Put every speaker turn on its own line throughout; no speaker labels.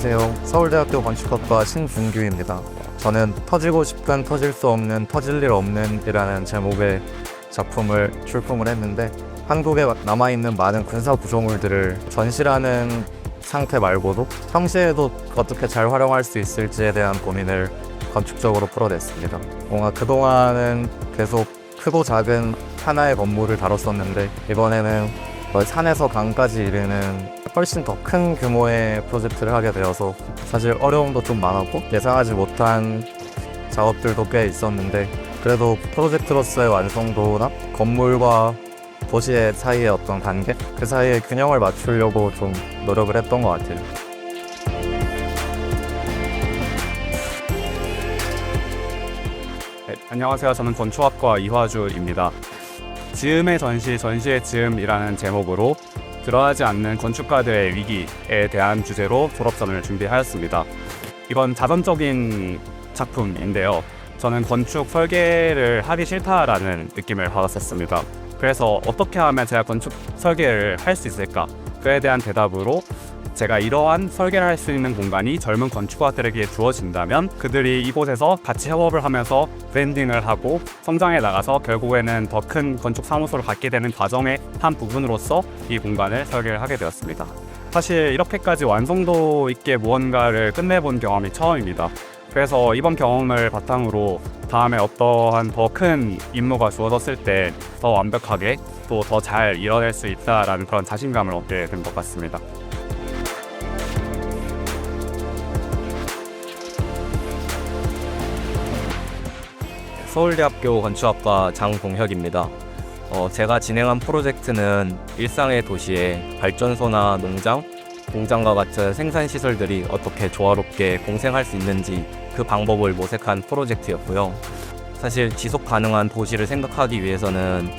안녕하세요. 서울대학교 건축학과 신준규입니다. 저는 터지고 싶은 터질 수 없는 터질 일 없는 이라는 제목의 작품을 출품을 했는데, 한국에 남아있는 많은 군사 구조물들을 전시라는 상태 말고도 평시에도 어떻게 잘 활용할 수 있을지에 대한 고민을 건축적으로 풀어냈습니다. 뭔가 그동안은 계속 크고 작은 하나의 건물을 다뤘었는데, 이번에는 산에서 강까지 이르는 훨씬 더 큰 규모의 프로젝트를 하게 되어서 사실 어려움도 좀 많았고 예상하지 못한 작업들도 꽤 있었는데, 그래도 프로젝트로서의 완성도나 건물과 도시의 사이의 어떤 관계, 그 사이에 균형을 맞추려고 좀 노력을 했던 것 같아요.
네, 안녕하세요. 저는 건축학과 이화주입니다. 즈음의 전시, 전시의 즈음이라는 제목으로 드러나지 않는 건축가들의 위기에 대한 주제로 졸업전을 준비하였습니다. 이건 자전적인 작품인데요. 저는 건축 설계를 하기 싫다라는 느낌을 받았었습니다. 그래서 어떻게 하면 제가 건축 설계를 할 수 있을까? 그에 대한 대답으로 제가 이러한 설계를 할 수 있는 공간이 젊은 건축가들에게 주어진다면 그들이 이곳에서 같이 협업을 하면서 브랜딩을 하고 성장해 나가서 결국에는 더 큰 건축 사무소를 갖게 되는 과정의 한 부분으로서 이 공간을 설계를 하게 되었습니다. 사실 이렇게까지 완성도 있게 무언가를 끝내본 경험이 처음입니다. 그래서 이번 경험을 바탕으로 다음에 어떠한 더 큰 임무가 주어졌을 때 더 완벽하게 또 더 잘 이뤄낼 수 있다라는 그런 자신감을 얻게 된 것 같습니다.
서울대학교 건축학과 장동혁입니다. 제가 진행한 프로젝트는 일상의 도시에 발전소나 농장, 공장과 같은 생산시설들이 어떻게 조화롭게 공생할 수 있는지 그 방법을 모색한 프로젝트였고요. 사실 지속 가능한 도시를 생각하기 위해서는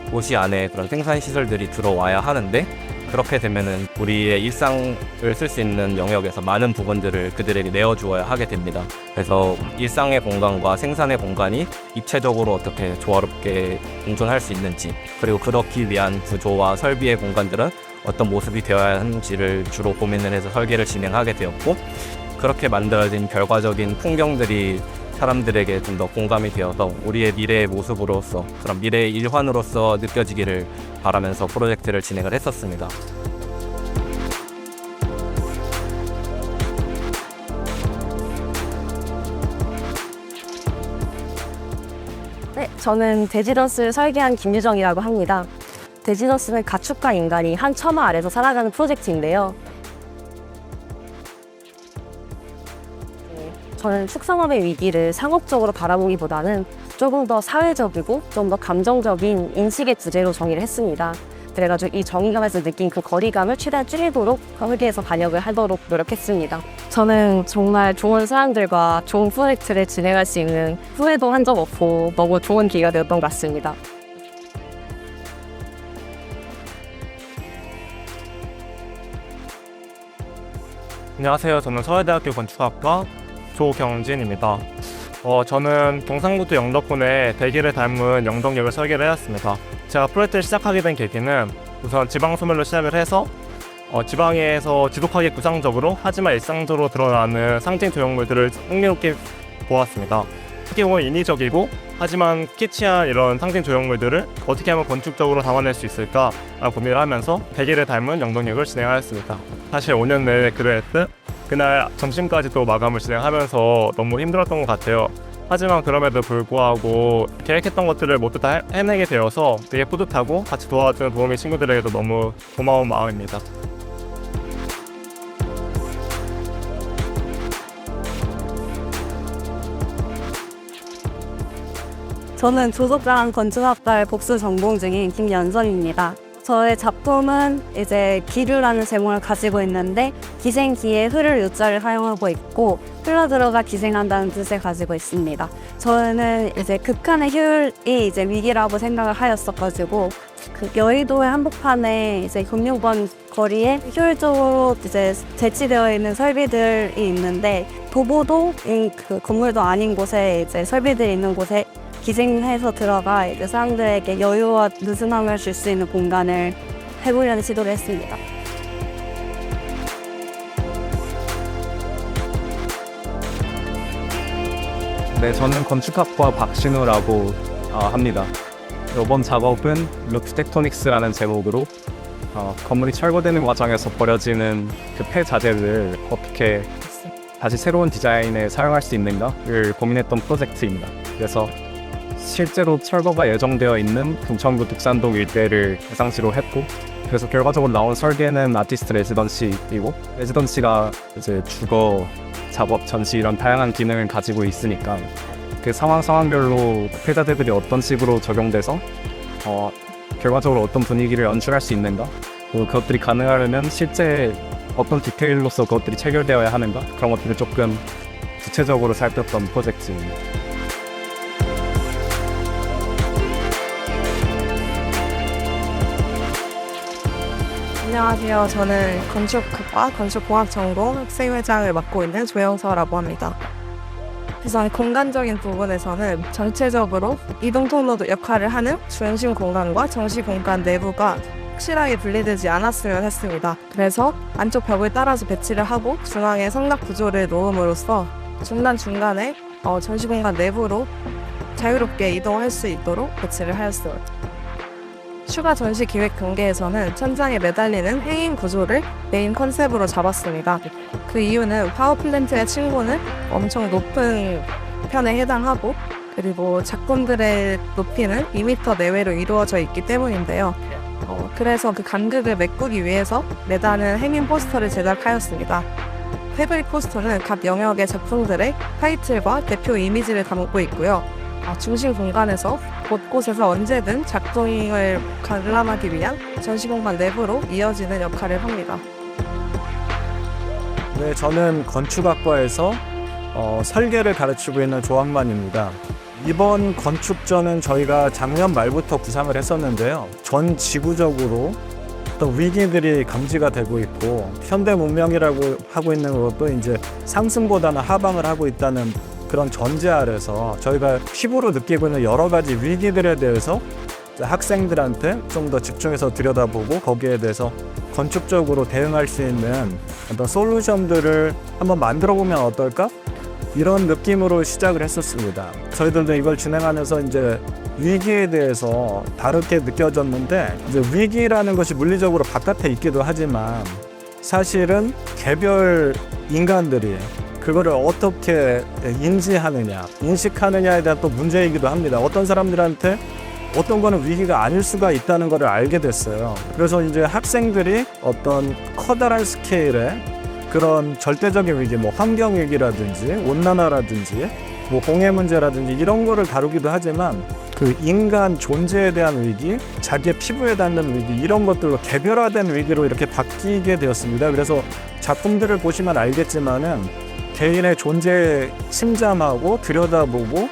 도시 안에 그런 생산시설들이 들어와야 하는데, 그렇게 되면은 우리의 일상을 쓸 수 있는 영역에서 많은 부분들을 그들에게 내어주어야 하게 됩니다. 그래서 일상의 공간과 생산의 공간이 입체적으로 어떻게 조화롭게 공존할 수 있는지, 그리고 그렇기 위한 구조와 설비의 공간들은 어떤 모습이 되어야 하는지를 주로 고민을 해서 설계를 진행하게 되었고, 그렇게 만들어진 결과적인 풍경들이 사람들에게 좀 더 공감이 되어서 우리의 미래의 모습으로서, 그런 미래의 일환으로서 느껴지기를 바라면서 프로젝트를 진행을 했었습니다.
네, 저는 데지너스를 설계한 김유정이라고 합니다. 데지너스는 가축과 인간이 한 처마 아래서 살아가는 프로젝트인데요. 저는 축산업의 위기를 상업적으로 바라보기보다는 조금 더 사회적이고 좀 더 감정적인 인식의 주제로 정의를 했습니다. 그래가지고 이 정의감에서 느낀 그 거리감을 최대한 줄이도록 설계에서 반영을 하도록 노력했습니다. 저는 정말 좋은 사람들과 좋은 프로젝트를 진행할 수 있는 후회도 한 적 없고 너무 좋은 기회가 되었던 것 같습니다.
안녕하세요. 저는 서울대학교 건축학과 조경진입니다. 저는 경상북도 영덕군의 대기를 닮은 영덕역을 설계를 해왔습니다. 제가 프로젝트를 시작하게 된 계기는 우선 지방 소멸로 시작을 해서 지방에서 지독하게 구상적으로 하지만 일상적으로 드러나는 상징 조형물들을 흥미롭게 보았습니다. 어떻게 보면 인위적이고 하지만 키치한 이런 상징 조형물들을 어떻게 하면 건축적으로 담아낼 수 있을까 고민을 하면서 대기를 닮은 영덕역을 진행하였습니다. 사실 5년 내내 그랬듯 그날 점심까지 또 마감을 진행하면서 너무 힘들었던 것 같아요. 하지만 그럼에도 불구하고 계획했던 것들을 모두 다 해내게 되어서 되게 뿌듯하고 같이 도와준 도우미 친구들에게도 너무 고마운 마음입니다.
저는 조속장 건축학과에 복수 전공 중인 김연선입니다. 저의 작품은 이제 기류라는 제목을 가지고 있는데, 기생기에 흐를 유자를 사용하고 있고 흘러들어가 기생한다는 뜻을 가지고 있습니다. 저는 이제 극한의 효율이 이제 위기라고 생각을 하였어가지고 그 여의도의 한복판에 이제 금융권 거리에 효율적으로 이제 배치되어 있는 설비들이 있는데, 도보도 그 건물도 아닌 곳에 이제 설비들이 있는 곳에 기생해서 들어가 이제 사람들에게 여유와 느슨함을 줄 수 있는 공간을 해보려는 시도를 했습니다.
네, 저는 건축학과 박신우라고 합니다. 이번 작업은 루프텍토닉스라는 제목으로 건물이 철거되는 과정에서 버려지는 그 폐자재를 어떻게 다시 새로운 디자인에 사용할 수 있는가를 고민했던 프로젝트입니다. 그래서 실제로 철거가 예정되어 있는 금천구 득산동 일대를 대상지로 했고, 그래서 결과적으로 나온 설계는 아티스트 레지던시이고, 레지던시가 이제 주거, 작업, 전시 이런 다양한 기능을 가지고 있으니까 그 상황별로 폐자재들이 어떤 식으로 적용돼서 결과적으로 어떤 분위기를 연출할 수 있는가, 그것들이 가능하려면 실제 어떤 디테일로서 그것들이 체결되어야 하는가, 그런 것들을 조금 구체적으로 살폈던 프로젝트입니다.
안녕하세요. 저는 건축학과 건축공학 전공 학생회장을 맡고 있는 조영서라고 합니다. 그래서 공간적인 부분에서는 전체적으로 이동 통로도 역할을 하는 중심 공간과 정시 공간 내부가 확실하게 분리되지 않았으면 했습니다. 그래서 안쪽 벽을 따라서 배치를 하고 중앙에 성각 구조를 놓음으로써 중간중간에 전시 공간 내부로 자유롭게 이동할 수 있도록 배치를 하였습니다. 추가 전시 기획 경계에서는 천장에 매달리는 행인 구조를 메인 컨셉으로 잡았습니다. 그 이유는 파워플랜트의 층고는 엄청 높은 편에 해당하고, 그리고 작품들의 높이는 2m 내외로 이루어져 있기 때문인데요. 그래서 그 간극을 메꾸기 위해서 매다는 행인 포스터를 제작하였습니다. 패브릭 포스터는 각 영역의 작품들의 타이틀과 대표 이미지를 담고 있고요. 중심 공간에서 곳곳에서 언제든 작동을 관람하기 위한 전시공간 내부로 이어지는 역할을 합니다.
네, 저는 건축학과에서 설계를 가르치고 있는 조학만입니다. 이번 건축전은 저희가 작년 말부터 구상을 했었는데요. 전 지구적으로 어떤 위기들이 감지가 되고 있고, 현대 문명이라고 하고 있는 것도 이제 상승보다는 하방을 하고 있다는 그런 전제 아래서 저희가 피부로 느끼고 있는 여러 가지 위기들에 대해서 학생들한테 좀 더 집중해서 들여다보고, 거기에 대해서 건축적으로 대응할 수 있는 어떤 솔루션들을 한번 만들어 보면 어떨까? 이런 느낌으로 시작을 했었습니다. 저희들도 이걸 진행하면서 이제 위기에 대해서 다르게 느껴졌는데, 이제 위기라는 것이 물리적으로 바깥에 있기도 하지만 사실은 개별 인간들이 그거를 어떻게 인지하느냐, 인식하느냐에 대한 또 문제이기도 합니다. 어떤 사람들한테 어떤 거는 위기가 아닐 수가 있다는 것을 알게 됐어요. 그래서 이제 학생들이 어떤 커다란 스케일의 그런 절대적인 위기, 뭐 환경 위기라든지 온난화라든지 뭐 공해 문제라든지 이런 거를 다루기도 하지만, 그 인간 존재에 대한 위기, 자기의 피부에 닿는 위기, 이런 것들로 개별화된 위기로 이렇게 바뀌게 되었습니다. 그래서 작품들을 보시면 알겠지만은 개인의 존재에 침잠하고 들여다보고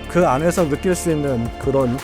그 안에서 느낄 수 있는 그런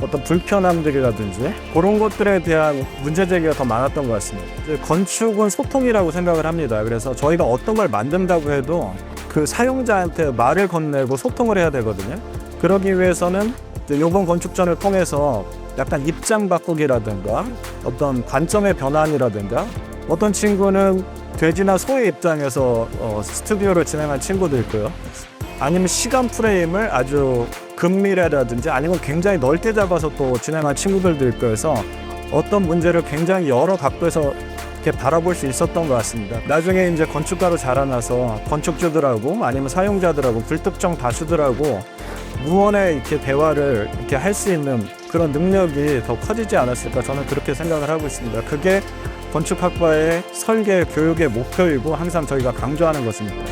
어떤 불편함들이라든지 그런 것들에 대한 문제 제기가 더 많았던 것 같습니다. 건축은 소통이라고 생각을 합니다. 그래서 저희가 어떤 걸 만든다고 해도 그 사용자한테 말을 건네고 소통을 해야 되거든요. 그러기 위해서는 이번 건축전을 통해서 약간 입장 바꾸기라든가 어떤 관점의 변환이라든가, 어떤 친구는 돼지나 소의 입장에서 스튜디오를 진행한 친구도 있고요. 아니면 시간 프레임을 아주 근미래라든지 아니면 굉장히 넓게 잡아서 또 진행한 친구들도 있고 해서 어떤 문제를 굉장히 여러 각도에서 이렇게 바라볼 수 있었던 것 같습니다. 나중에 이제 건축가로 자라나서 건축주들하고 아니면 사용자들하고 불특정 다수들하고 무언의 이렇게 대화를 이렇게 할 수 있는 그런 능력이 더 커지지 않았을까, 저는 그렇게 생각을 하고 있습니다. 그게 건축학과의 설계 교육의 목표이고 항상 저희가 강조하는 것입니다.